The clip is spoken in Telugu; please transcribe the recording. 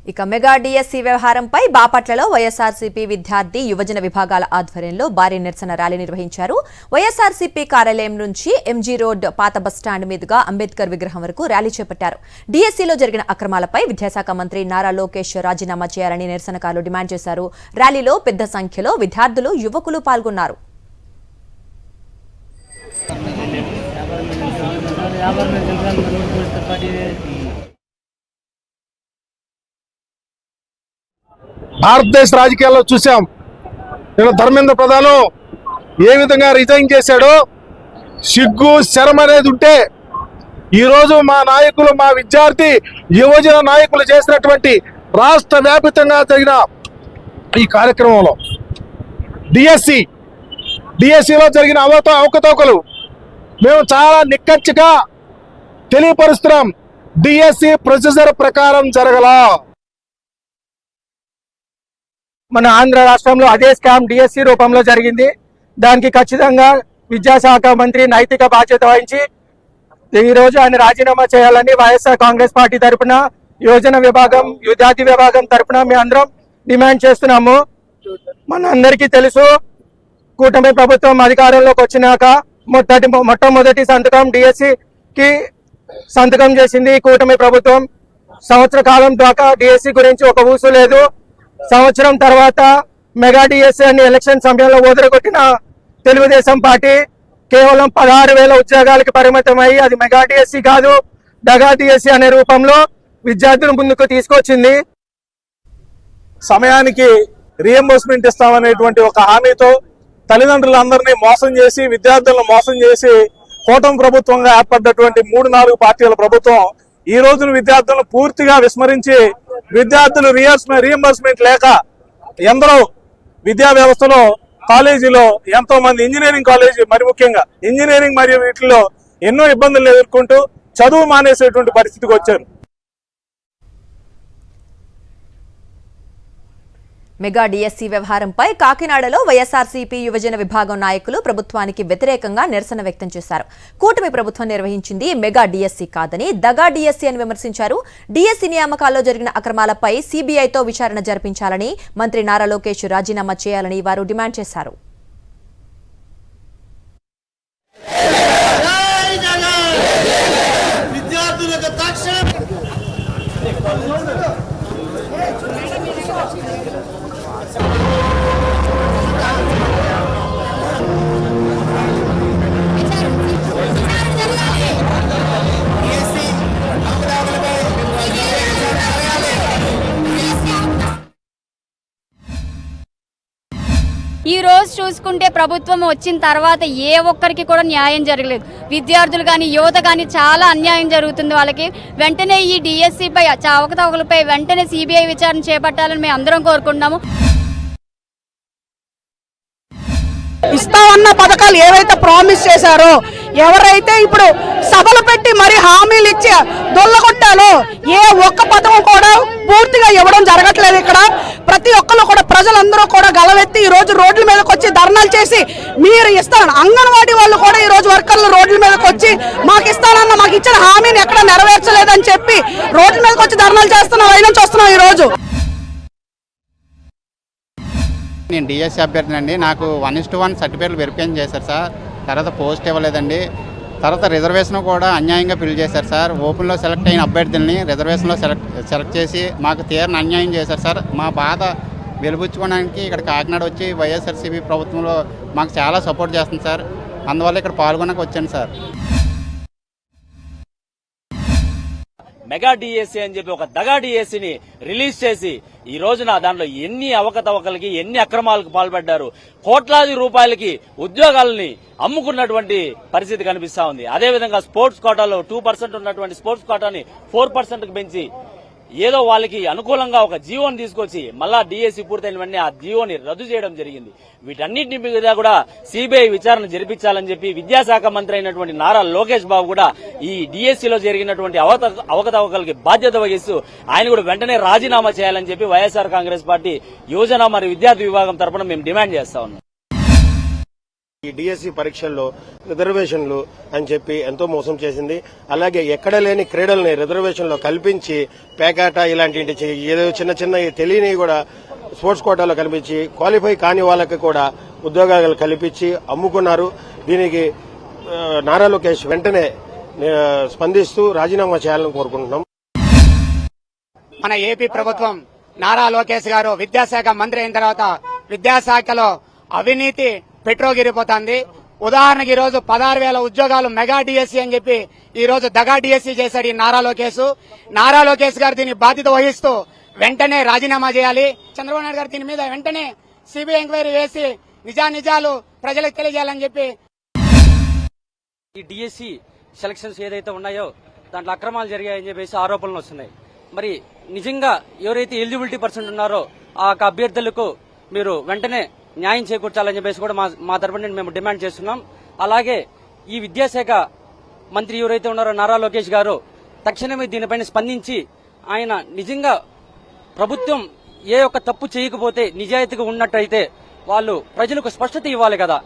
ఇక మెగా డిఎస్సి వ్యవహారంపై బాపట్లలో వైఎస్ఆర్సీపీ విద్యార్థి యువజన విభాగాల ఆధ్వర్యంలో భారీ నిరసన ర్యాలీ నిర్వహించారు. వైఎస్ఆర్సీపీ కార్యాలయం నుంచి ఎంజీ రోడ్ పాత బస్టాండ్ మీదుగా అంబేద్కర్ విగ్రహం వరకు ర్యాలీ చేపట్టారు. డిఎస్సిలో జరిగిన అక్రమాలపై విద్యాశాఖ మంత్రి నారా లోకేష్ రాజీనామా చేయాలని నిరసనకారులు డిమాండ్ చేశారు. ర్యాలీలో పెద్ద సంఖ్యలో విద్యార్థులు, యువకులు పాల్గొన్నారు. భారతదేశ రాజకీయాల్లో చూసాం. నేను ధర్మేంద్ర ప్రధాన్ ఏ విధంగా రిజైన్ చేశాడో, సిగ్గు శరం అనేది ఉంటే ఈరోజు మా నాయకులు, మా విద్యార్థి యువజన నాయకులు చేసినటువంటి రాష్ట్ర వ్యాప్తంగా జరిగిన ఈ కార్యక్రమంలో డిఎస్సిలో జరిగిన అవకతవకలు మేము చాలా నిక్కచ్చిగా తెలియపరుస్తున్నాం. డిఎస్సి ప్రొసీజర్ ప్రకారం జరగలా. మన ఆంధ్ర రాష్ట్రంలో అదే స్కామ్ డిఎస్సి రూపంలో జరిగింది. దానికి ఖచ్చితంగా విద్యాశాఖ మంత్రి నైతిక బాధ్యత వహించి ఈ రోజు ఆయన రాజీనామా చేయాలని వైఎస్ఆర్ కాంగ్రెస్ పార్టీ తరఫున యువజన విభాగం, విద్యార్థి విభాగం తరఫున మేము అందరం డిమాండ్ చేస్తున్నాము. మన అందరికీ తెలుసు, కూటమి ప్రభుత్వం అధికారంలోకి వచ్చినాక మొట్టమొదటి సంతకం డిఎస్సికి సంతకం చేసింది కూటమి ప్రభుత్వం. సంవత్సర కాలం దాకా డిఎస్సి గురించి ఒక ఊసు లేదు. సంవత్సరం తర్వాత మెగా డిఎస్సి అని ఎలక్షన్ సమయంలో ఓదరగొట్టిన తెలుగుదేశం పార్టీ కేవలం 16,000 ఉద్యోగాలకు పరిమితమై అది మెగా డిఎస్సి కాదు, డగా డిఎస్సి అనే రూపంలో విద్యార్థులు ముందుకు తీసుకొచ్చింది. సమయానికి రీఎంబర్స్మెంట్ ఇస్తామనేటువంటి ఒక హామీతో తల్లిదండ్రులందరినీ మోసం చేసి, విద్యార్థులను మోసం చేసి కూటమి ప్రభుత్వంగా ఏర్పడ్డటువంటి 3-4 పార్టీల ప్రభుత్వం ఈ రోజున విద్యార్థులను పూర్తిగా విస్మరించి విద్యార్థులు రీఎంబర్స్మెంట్ లేక ఎందరో విద్యా వ్యవస్థలో, కాలేజీలో ఎంతో మంది ఇంజనీరింగ్ కాలేజీ మరి ముఖ్యంగా ఇంజనీరింగ్ మరియు వీటిలో ఎన్నో ఇబ్బందులు ఎదుర్కొంటూ చదువు మానేసేటువంటి పరిస్థితికి వచ్చారు. మెగా డిఎస్సి వ్యవహారంపై కాకినాడలో వైఎస్ఆర్సీపీ యువజన విభాగం నాయకులు ప్రభుత్వానికి వ్యతిరేకంగా నిరసన వ్యక్తం చేశారు. కూటమి ప్రభుత్వం నిర్వహించింది మెగా డిఎస్సి కాదని దగా డిఎస్సి అని విమర్శించారు. డిఎస్సి నియామకాల్లో జరిగిన అక్రమాలపై సీబీఐతో విచారణ జరిపించాలని, మంత్రి నారా లోకేష్ రాజీనామా చేయాలని వారు డిమాండ్ చేశారు. ఈ రోజు చూసుకుంటే ప్రభుత్వం వచ్చిన తర్వాత ఏ ఒక్కరికి కూడా న్యాయం జరగలేదు. విద్యార్థులు కానీ, యువత కానీ చాలా అన్యాయం జరుగుతుంది వాళ్ళకి. వెంటనే ఈ డిఎస్సిపై అవకతవకలపై వెంటనే సిబిఐ విచారణ చేపట్టాలని మేము అందరం కోరుకుంటున్నాము. ఇస్తామన్న పథకాలు ఏవైతే ప్రామిస్ చేశారో, ఎవరైతే ఇప్పుడు సభలు పెట్టి మరి హామీలు ఇచ్చి దొల్లగొట్టాలో ఏ ఒక్క పథకం కూడా పూర్తిగా ఇవ్వడం జరగట్లేదు. ఇక్కడ ప్రతి ఒక్కరు కూడా, ప్రజలందరూ కూడా గలవెత్తి ఈ రోజు రోడ్ల మీదకి వచ్చి ధర్నాలు చేసి మీరు ఇస్తారని, అంగన్వాడీ వాళ్ళు కూడా ఈ రోజు వర్కర్లు రోడ్ల మీదకి వచ్చి మాకు ఇస్తానన్న, మాకు ఇచ్చిన హామీని ఎక్కడ నెరవేర్చలేదని చెప్పి రోడ్ల మీదకి వచ్చి ధర్నాలు చేస్తున్నాం. అయినా చూస్తున్నాం. ఈ రోజు నేను డిఎస్సి అభ్యర్థినండి. నాకు 1:1 సర్టిఫికేట్లు వెరిఫికేషన్ చేశారు సార్. తర్వాత పోస్ట్ ఇవ్వలేదండి. తర్వాత రిజర్వేషన్ కూడా అన్యాయంగా ఫిల్ చేశారు సార్. ఓపెన్లో సెలెక్ట్ అయిన అభ్యర్థుల్ని రిజర్వేషన్లో సెలెక్ట్ చేసి మాకు తీరని అన్యాయం చేశారు సార్. మా బాధ వెలుబుచ్చుకోవడానికి ఇక్కడ కాకినాడ వచ్చి వైఎస్ఆర్సీపీ ప్రభుత్వంలో మాకు చాలా సపోర్ట్ చేస్తుంది సార్. అందువల్ల ఇక్కడ పాల్గొనక వచ్చాను సార్. మెగా డిఎస్సి అని చెప్పి ఒక దగా డిఎస్సిని రిలీజ్ చేసి ఈ రోజున దాంట్లో ఎన్ని అవకతవకలకి, ఎన్ని అక్రమాలకు పాల్పడ్డారు. కోట్లాది రూపాయలకి ఉద్యోగాలని అమ్ముకున్నటువంటి పరిస్థితి కనిపిస్తా ఉంది. అదేవిధంగా స్పోర్ట్స్ కోటాలో 2% ఉన్నటువంటి స్పోర్ట్స్ కోటాని 4%కు పెంచి ఏదో వాళ్ళకి అనుకూలంగా ఒక జీవోని తీసుకొచ్చి మళ్ళా డిఎస్సి పూర్తయిన వెంటనే ఆ జీవోని రద్దు చేయడం జరిగింది. వీటన్నింటి మీద కూడా సిబిఐ విచారణ జరిపించాలని చెప్పి విద్యాశాఖ మంత్రి అయినటువంటి నారా లోకేష్ బాబు కూడా ఈ డిఎస్సిలో జరిగినటువంటి అవకతవకలకి బాధ్యత వహిస్తూ ఆయన కూడా వెంటనే రాజీనామా చేయాలని చెప్పి వైఎస్ఆర్ కాంగ్రెస్ పార్టీ యువజన మరియు విద్యార్థి విభాగం తరఫున మేము డిమాండ్ చేస్తా ఉన్నాం. ఈ డిఎస్సి పరీక్షల్లో రిజర్వేషన్లు అని చెప్పి ఎంతో మోసం చేసింది. అలాగే ఎక్కడ లేని క్రీడల్ని రిజర్వేషన్లో కల్పించి పేకాట ఇలాంటి ఏదో చిన్న చిన్న తెలియని కూడా స్పోర్ట్స్ కోటాలో కల్పించి క్వాలిఫై కాని వాళ్ళకి కూడా ఉద్యోగాలు కల్పించి అమ్ముకున్నారు. దీనికి నారా లోకేష్ వెంటనే స్పందిస్తూ రాజీనామా చేయాలని కోరుకుంటున్నాం. మన ఏపీ ప్రభుత్వం నారా లోకేష్ గారు విద్యాశాఖ మంత్రి అయిన తర్వాత విద్యాశాఖలో అవినీతి పెట్రోగిరిపోతుంది. ఉదాహరణకి ఈ రోజు 16,000 ఉద్యోగాలు మెగా డిఎస్సీ అని చెప్పి ఈ రోజు దగా డిఎస్సీ చేశాడు ఈ నారా లోకేష్. నారా లోకేష్ గారు దీని బాధ్యత వహిస్తూ వెంటనే రాజీనామా చేయాలి. చంద్రబాబు నాయుడు గారు దీని మీద వెంటనే సిబిఐ ఎంక్వైరీ వేసి నిజానిజాలు ప్రజలకు తెలియజేయాలని చెప్పి ఈ డిఎస్సి సెలక్షన్స్ ఏదైతే ఉన్నాయో దాంట్లో అక్రమాలు జరిగాయని చెప్పేసి ఆరోపణలు వస్తున్నాయి. మరి నిజంగా ఎవరైతే ఎలిజిబిలిటీ పర్సెంట్ ఉన్నారో ఆ అభ్యర్థులకు మీరు వెంటనే న్యాయం చేకూర్చాలని చెప్పేసి కూడా మా తరపున మేము డిమాండ్ చేస్తున్నాం. అలాగే ఈ విద్యాశాఖ మంత్రి ఎవరైతే ఉన్నారో నారా లోకేష్ గారు తక్షణమే దీనిపైన స్పందించి ఆయన నిజంగా ప్రభుత్వం ఏ ఒక్క తప్పు చేయకపోతే నిజాయితీగా ఉన్నట్టయితే వాళ్ళు ప్రజలకు స్పష్టత ఇవ్వాలి కదా.